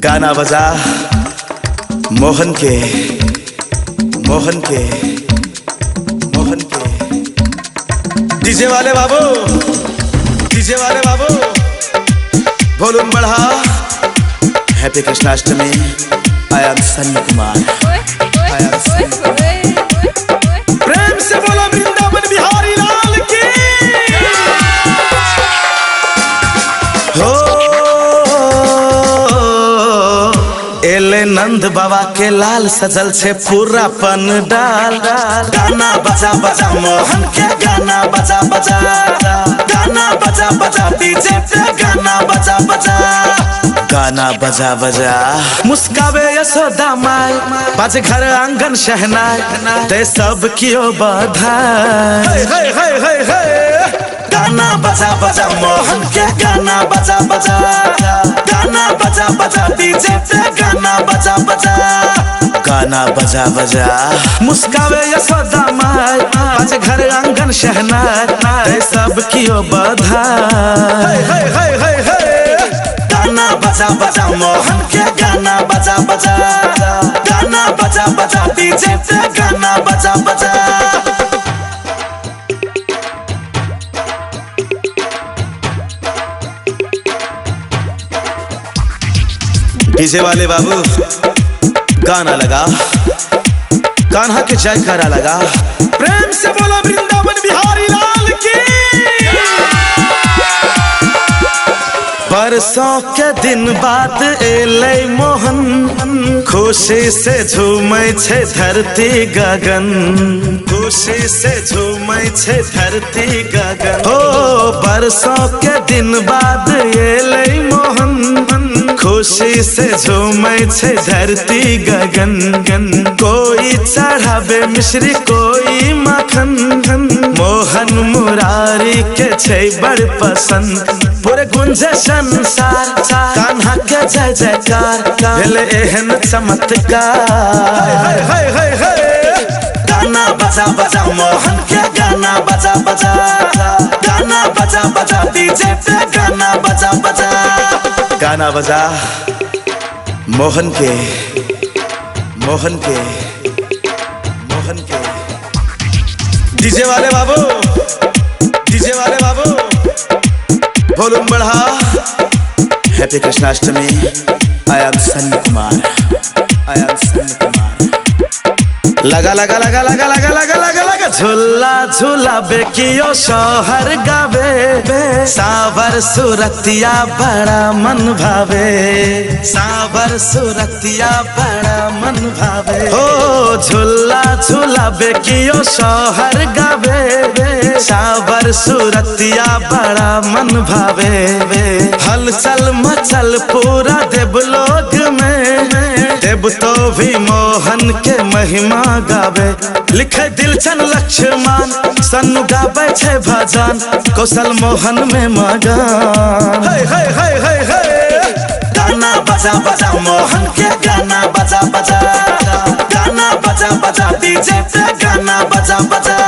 गाना बजा मोहन के मोहन के मोहन के। डीजे वाले बाबू, डीजे वाले बाबू वॉल्यूम बढ़ा। Happy Krishnashtami. I am Sunny Kumar. I am Sunny Kumar. प्रेम से बोलो वृंदावन बिहारी लाल की। हो एले नंद बाबा के लाल सजल छे पूरा पन डाल। गाना बजा बजा मोहन के गाना बजा बजा। गाना बजा बजा डीजे पे गाना बजा बजा। गाना बजा बजा मुस्कावे यशोदा माय बाजे घर आंगन शहनाय ते सब कियो बधाई। गाना बजा बजा मोहन के गाना बजा बजा। गाना बजा बजा डीजे पे गाना बजा बजा। गाना बजा बजा मुस्कावे यशोदा माय बाजे घर आंगन शहनाय ते सब कियो बधाई। गाना बजा बजा मोहन के गाना बजा बजा। गाना बजा बजा डीजे पे गाना बजा बजा। डीजे वाले बाबू गाना लगा, कान्हा के जयकारा लगा। प्रेम से बोलो वृंदावन बिहारी लाल की। बरसों के दिन बाद एले मोहन खुशी से झूमै छे धरती गगन। खुशी से झूमै छे धरती गगन। हो बरसों के दिन बाद एले मोहन खुशी से झूमै छे धरती गगन। कोई चढ़ावे मिश्री कोई माखन। मोहन मुरारी के छे बड़ पसंद। पूरे गुंजे संसार कान्हा के जय जयकार भेले एहन चमत्कार। गाना बजा बजा मोहन के गाना बजा बजा। गाना बजा बजा डीजे पे गाना बजा बजा। गाना बजा मोहन के मोहन के मोहन के। डीजे वाले बाबू, डीजे वाले बाबू वॉल्यूम बढ़ा। Happy Krishnashtami. I am Sunny Kumar. I am Sunny Kumar. लगा लगा लगा लगा लगा लगा लगा लगा झूला झूला बेकियो शोहर गावे। सावर सुरतिया बड़ा मन भावे। सावर सुरतिया बड़ा मन भावे। हो झूला झूला बेकियो शोहर गावे। सावर सुरतिया बड़ा मन भावे। हलचल मचल पूरा देवलोक में। देव तो भी मोहन के महिमा गावे। लिखे दिलचन लक्ष्मण सन्नु गावे छे भजन। कौशल मोहन में मगन। गाना बजा बजा मोहन के गाना बजा बजा। गाना बजा बजा डीजे पे गाना बजा बजा।